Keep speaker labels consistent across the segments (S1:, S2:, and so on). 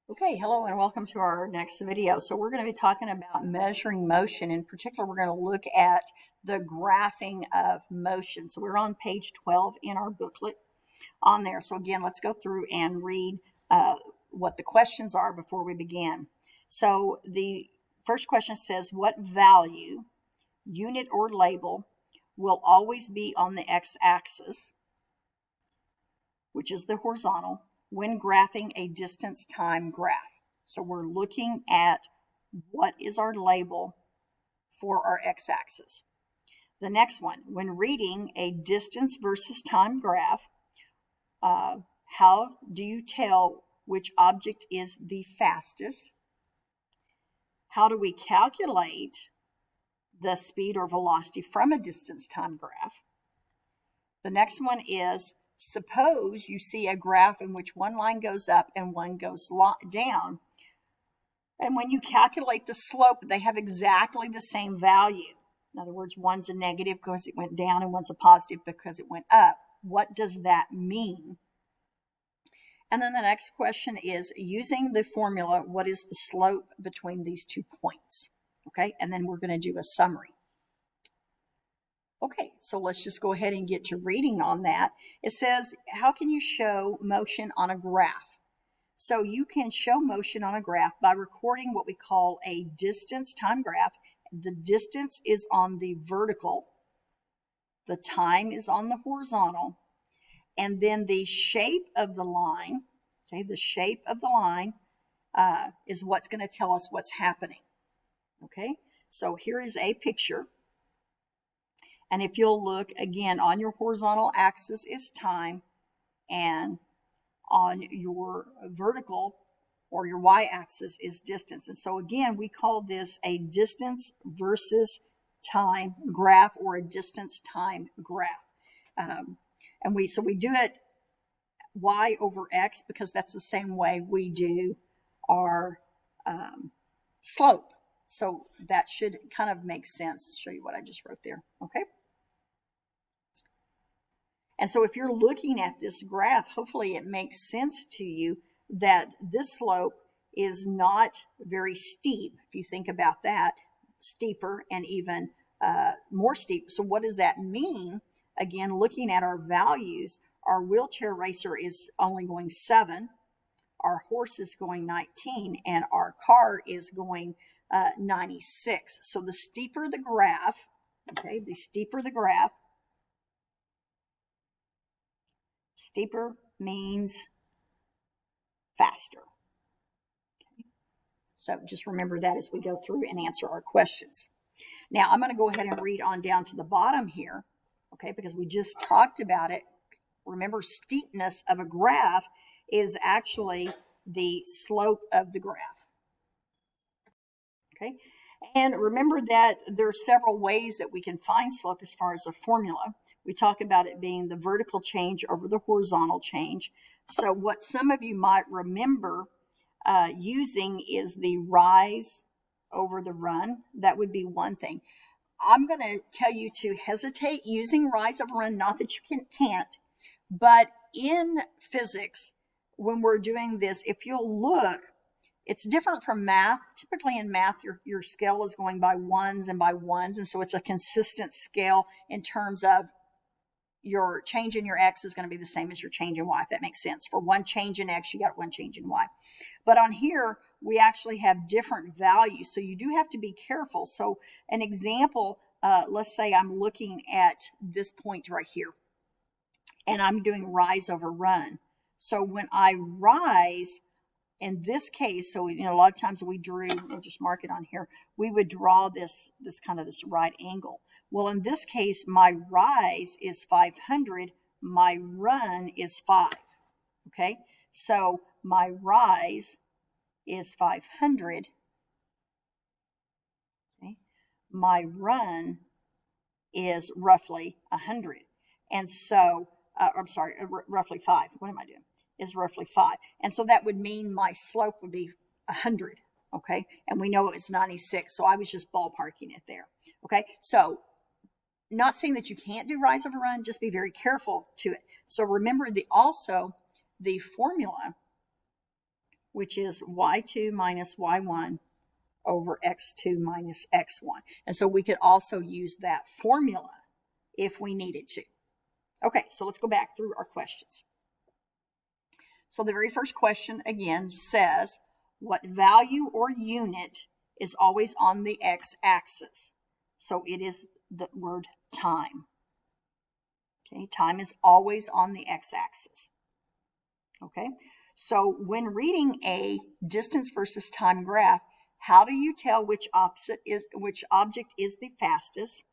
S1: Okay, hello and welcome to our next video. So we're going to be talking about measuring motion. In particular, we're going to look at the graphing of motion. So we're on page 12 in our booklet on there. So again, let's go through and read what the questions are before we begin. So the first question says, what value, unit or label, will always be on the x-axis, which is the horizontal, when graphing a distance time graph. So we're looking at what is our label for our x-axis. The next one, when reading a distance versus time graph, how do you tell which object is the fastest? How do we calculate the speed or velocity from a distance time graph? The next one is, suppose you see a graph in which one line goes up and one goes down. And when you calculate the slope, they have exactly the same value. In other words, one's a negative because it went down and one's a positive because it went up. What does that mean? And then the next question is, using the formula, what is the slope between these 2 points? Okay, and then we're going to do a summary. Okay, so let's just go ahead and get to reading on that. It says, how can you show motion on a graph? So you can show motion on a graph by recording what we call a distance time graph. The distance is on the vertical, the time is on the horizontal, and then the shape of the line, okay, the shape of the line is what's going to tell us what's happening. Okay, so here is a picture. And if you'll look again, on your horizontal axis is time, and on your vertical or your y-axis is distance. And so again, we call this a distance versus time graph, or a distance time graph. And we do it y over x because that's the same way we do our slope. So that should kind of make sense. Show you what I just wrote there. Okay. And so if you're looking at this graph, hopefully it makes sense to you that this slope is not very steep. If you think about that, steeper and even more steep. So what does that mean? Again, looking at our values, our wheelchair racer is only going 7, our horse is going 19, and our car is going 96. So the steeper the graph, okay, the steeper the graph, steeper means faster. Okay. So just remember that as we go through and answer our questions. Now I'm going to go ahead and read on down to the bottom here, okay, because we just talked about it. Remember, steepness of a graph is actually the slope of the graph. Okay, and remember that there are several ways that we can find slope as far as a formula. We talk about it being the vertical change over the horizontal change. So what some of you might remember using is the rise over the run. That would be one thing. I'm going to tell you to hesitate using rise over run, not that you can't, but in physics, when we're doing this, if you'll look, it's different from math. Typically in math, your scale is going by ones and by ones, and so it's a consistent scale in terms of your change in your x is going to be the same as your change in y, if that makes sense. For one change in x, you got one change in y. But on here, we actually have different values, so you do have to be careful. So an example, let's say I'm looking at this point right here, and I'm doing rise over run. So when I rise, in this case, so a lot of times we drew, we'll just mark it on here, we would draw this kind of this right angle. Well, in this case, my rise is 500, my run is 5. Okay, so my rise is 500. Okay, my run is roughly 100, and so I'm sorry, roughly 5. What am I doing? Is roughly 5. And so that would mean my slope would be 100, okay? And we know it's 96, so I was just ballparking it there, okay? So not saying that you can't do rise over run, just be very careful to it. So remember also the formula which is y2 minus y1 over x2 minus x1. And so we could also use that formula if we needed to. Okay, so let's go back through our questions. So the very first question again says, what value or unit is always on the x-axis? So it is the word time. Okay, time is always on the x-axis. Okay, so when reading a distance versus time graph, how do you tell which object is the fastest?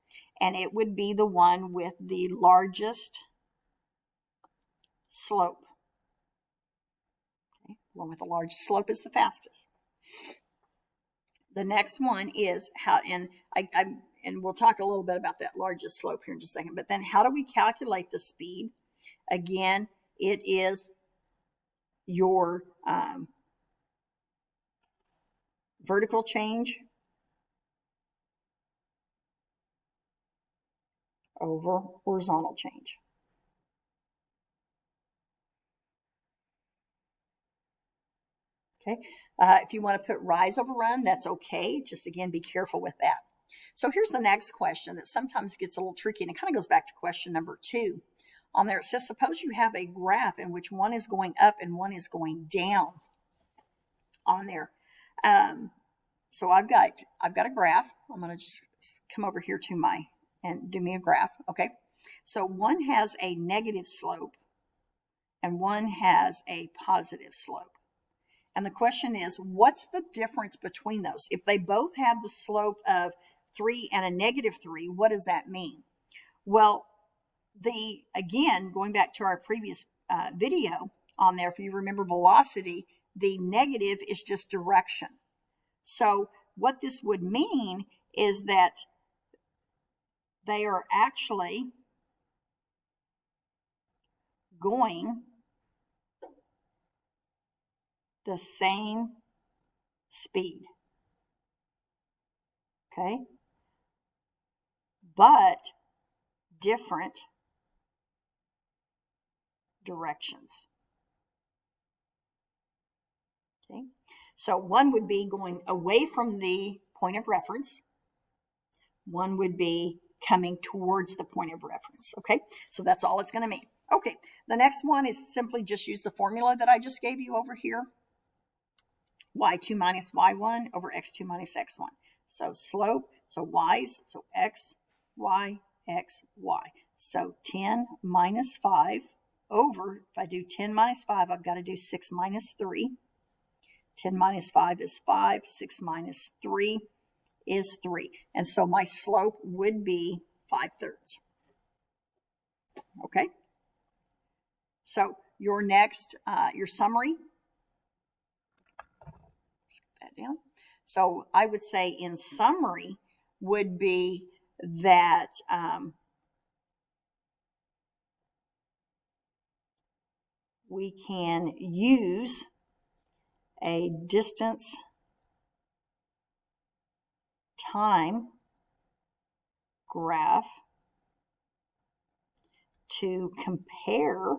S1: And it would be the one with the largest slope. Okay, the one with the largest slope is the fastest. The next one is how, and we'll talk a little bit about that largest slope here in just a second, but then how do we calculate the speed? Again, it is your vertical change over horizontal change. Okay, if you want to put rise over run, that's okay. Just again, be careful with that. So here's the next question that sometimes gets a little tricky, and it kind of goes back to question number 2. On there it says, suppose you have a graph in which one is going up and one is going down on there. So I've got a graph. I'm going to just come over here to and do me a graph. Okay, so one has a negative slope and one has a positive slope. And the question is, what's the difference between those? If they both have the slope of 3 and a negative 3, what does that mean? Well, again, going back to our previous video on there, if you remember velocity, the negative is just direction. So what this would mean is that they are actually going the same speed. Okay? But different directions. Okay? So one would be going away from the point of reference. One would be coming towards the point of reference. Okay? So that's all it's going to mean. Okay, the next one is simply just use the formula that I just gave you over here. y2 minus y1 over x2 minus x1. So slope, so y's, so x, y, x, y. So 10 minus 5 over, if I do 10 minus 5, I've got to do 6 minus 3. 10 minus 5 is 5, 6 minus 3 is 3. And so my slope would be 5/3. Okay? So your next, your summary, let's get that down. So I would say in summary would be that we can use a distance time graph to compare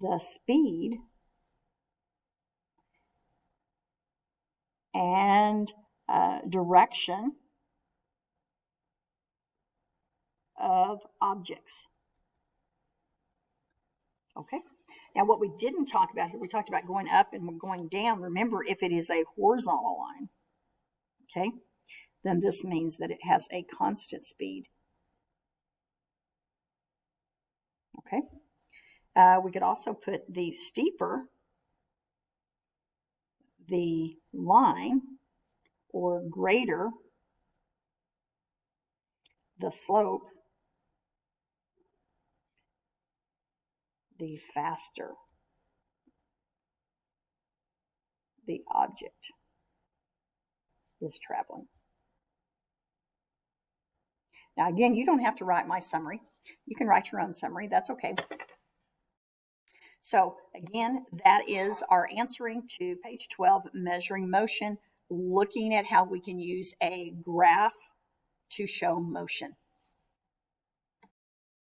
S1: the speed and direction of objects. Okay. Now what we didn't talk about here, we talked about going up and going down. Remember, if it is a horizontal line, okay, then this means that it has a constant speed. Okay. We could also put the steeper the line or greater the slope, the faster the object is traveling. Now again, you don't have to write my summary. You can write your own summary. That's okay. So again, that is our answering to page 12, measuring motion, looking at how we can use a graph to show motion.